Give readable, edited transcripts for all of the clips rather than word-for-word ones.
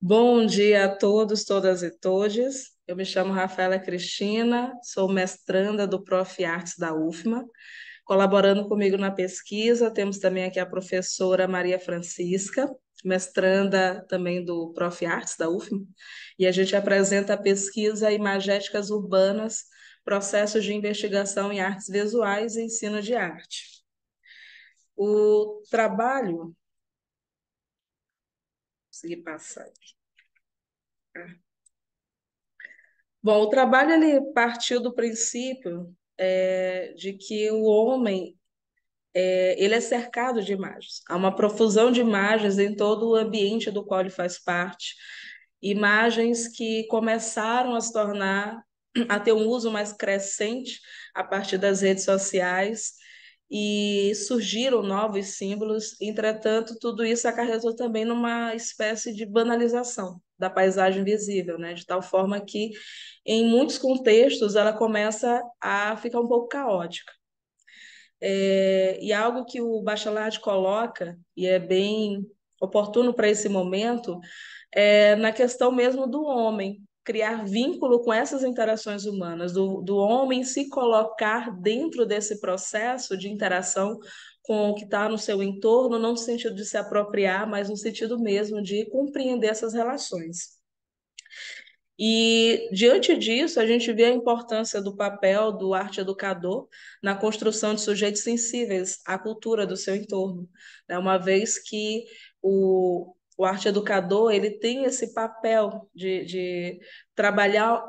Bom dia a todos, todas e todes. Eu me chamo Rafaela Cristina, sou mestranda do Prof. Artes da UFMA. Colaborando comigo na pesquisa, temos também aqui a professora Maria Francisca, mestranda também do Prof. Artes da UFMA, e a gente apresenta a pesquisa Imagéticas Urbanas, processos de investigação em artes visuais e ensino de arte. O trabalho, consegui passar. Bom, o trabalho ele partiu do princípio de que o homem ele é cercado de imagens. Há uma profusão de imagens em todo o ambiente do qual ele faz parte. Imagens que começaram a se tornar, a ter um uso mais crescente a partir das redes sociais e surgiram novos símbolos. Entretanto, tudo isso acarretou também numa espécie de banalização da paisagem visível, né? De tal forma que, em muitos contextos, ela começa a ficar um pouco caótica. E algo que o Bachelard coloca, e é bem oportuno para esse momento, é na questão mesmo do homem, criar vínculo com essas interações humanas, do homem se colocar dentro desse processo de interação com o que está no seu entorno, não no sentido de se apropriar, mas no sentido mesmo de compreender essas relações. E, diante disso, a gente vê a importância do papel do arte educador na construção de sujeitos sensíveis à cultura do seu entorno, né? Uma vez que o arte educador ele tem esse papel de trabalhar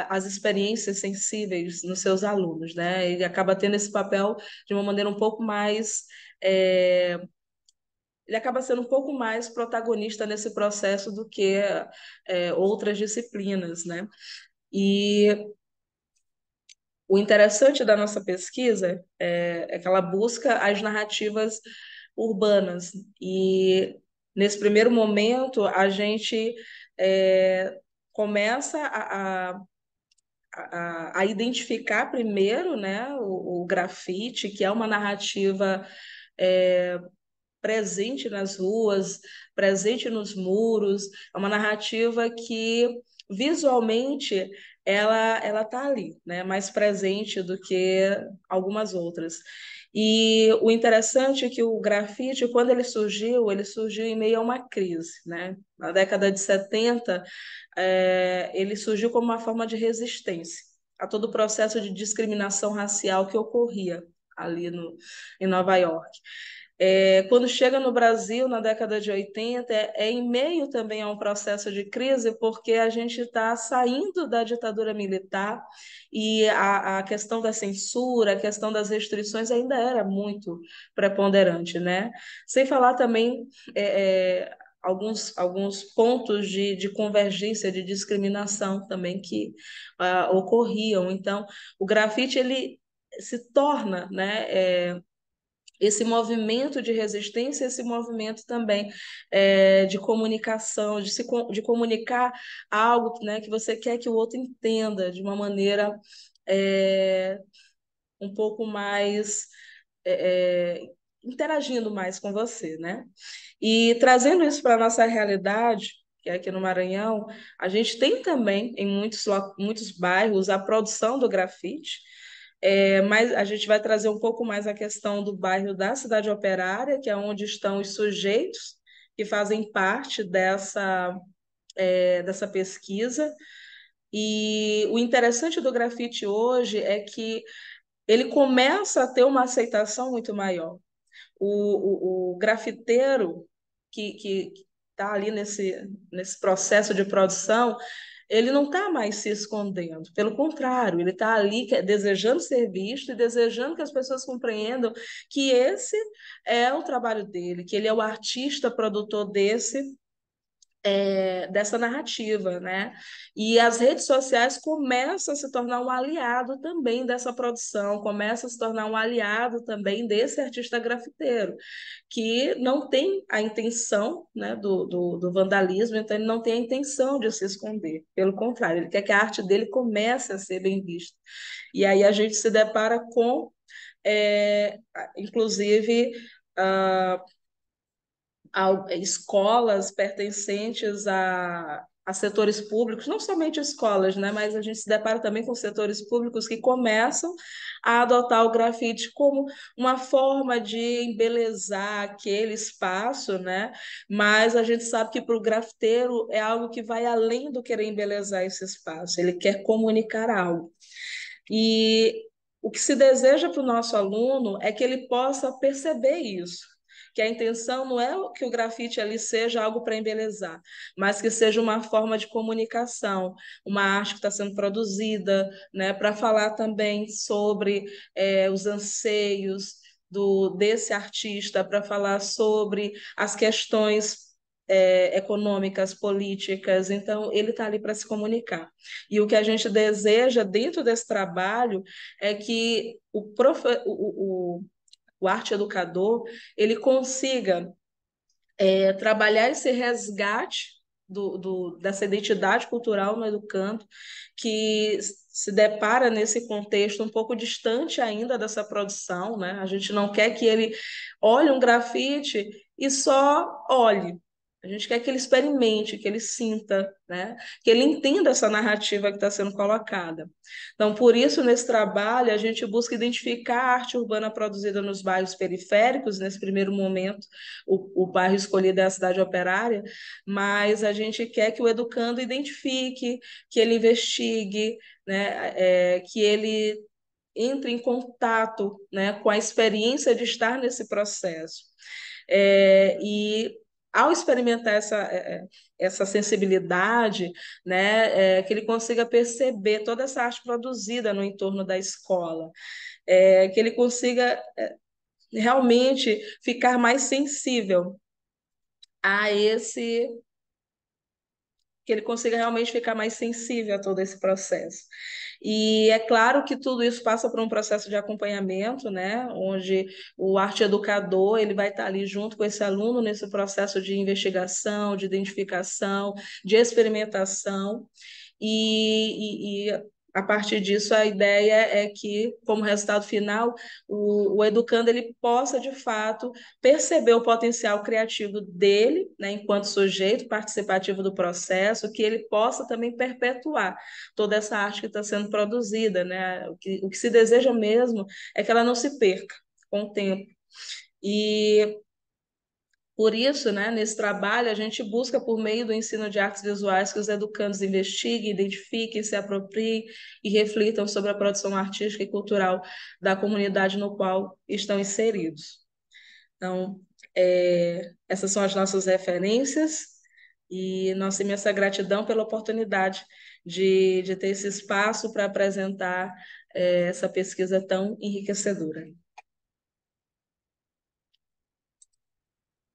as experiências sensíveis nos seus alunos, né? Ele acaba tendo esse papel de uma maneira um pouco mais é, ele acaba sendo um pouco mais protagonista nesse processo do que outras disciplinas, né? E o interessante da nossa pesquisa é que ela busca as narrativas urbanas. E nesse primeiro momento, a gente começa a identificar primeiro, né, o grafite, que é uma narrativa presente nas ruas, presente nos muros, é uma narrativa que visualmente ela está ali, né, mais presente do que algumas outras. E o interessante é que o grafite, quando ele surgiu em meio a uma crise, né? Na década de 70, ele surgiu como uma forma de resistência a todo o processo de discriminação racial que ocorria ali no, em Nova York. Quando chega no Brasil, na década de 80, é em meio também a um processo de crise, porque a gente está saindo da ditadura militar e a questão da censura, a questão das restrições ainda era muito preponderante, né? Sem falar também alguns pontos de convergência, de discriminação também que ocorriam. Então, o grafite, ele se torna, né, esse movimento de resistência, esse movimento também de comunicação, de comunicar algo, né, que você quer que o outro entenda de uma maneira é, um pouco mais interagindo mais com você, né? E trazendo isso para a nossa realidade, que é aqui no Maranhão, a gente tem também em muitos bairros a produção do grafite, mas a gente vai trazer um pouco mais a questão do bairro da Cidade Operária, que é onde estão os sujeitos que fazem parte dessa pesquisa. E o interessante do grafite hoje é que ele começa a ter uma aceitação muito maior. O grafiteiro que está ali nesse processo de produção, ele não está mais se escondendo, pelo contrário, ele está ali desejando ser visto e desejando que as pessoas compreendam que esse é o trabalho dele, que ele é o artista produtor dessa narrativa, né? E as redes sociais começam a se tornar um aliado também dessa produção, começam a se tornar um aliado também desse artista grafiteiro, que não tem a intenção, né, do vandalismo, então ele não tem a intenção de se esconder, pelo contrário, ele quer que a arte dele comece a ser bem vista. E aí a gente se depara com, inclusive, escolas pertencentes a setores públicos, não somente escolas, né, mas a gente se depara também com setores públicos que começam a adotar o grafite como uma forma de embelezar aquele espaço, né? Mas a gente sabe que para o grafiteiro é algo que vai além do querer embelezar esse espaço, ele quer comunicar algo. E o que se deseja para o nosso aluno é que ele possa perceber isso, que a intenção não é que o grafite ali seja algo para embelezar, mas que seja uma forma de comunicação, uma arte que está sendo produzida, né, para falar também sobre os anseios desse artista, para falar sobre as questões econômicas, políticas. Então, ele está ali para se comunicar. E o que a gente deseja dentro desse trabalho é que o arte educador ele consiga trabalhar esse resgate dessa identidade cultural no educando, que se depara nesse contexto um pouco distante ainda dessa produção, né? A gente não quer que ele olhe um grafite e só olhe. A gente quer que ele experimente, que ele sinta, né? Que ele entenda essa narrativa que está sendo colocada. Então, por isso, nesse trabalho, a gente busca identificar a arte urbana produzida nos bairros periféricos, nesse primeiro momento, o bairro escolhido é a cidade operária, mas a gente quer que o educando identifique, que ele investigue, né, que ele entre em contato, né, com a experiência de estar nesse processo. E ao experimentar essa sensibilidade, né, que ele consiga perceber toda essa arte produzida no entorno da escola, que ele consiga realmente ficar mais sensível a esse, que ele consiga realmente ficar mais sensível a todo esse processo. E é claro que tudo isso passa por um processo de acompanhamento, né, onde o arte educador ele vai estar ali junto com esse aluno nesse processo de investigação, de identificação, de experimentação, e a partir disso a ideia é que, como resultado final, o educando ele possa de fato perceber o potencial criativo dele, né, enquanto sujeito participativo do processo, que ele possa também perpetuar toda essa arte que está sendo produzida, né? O que se deseja mesmo é que ela não se perca com o tempo. E por isso, né, nesse trabalho, a gente busca, por meio do ensino de artes visuais, que os educandos investiguem, identifiquem, se apropriem e reflitam sobre a produção artística e cultural da comunidade no qual estão inseridos. Então, essas são as nossas referências e nossa imensa gratidão pela oportunidade de ter esse espaço para apresentar essa pesquisa tão enriquecedora.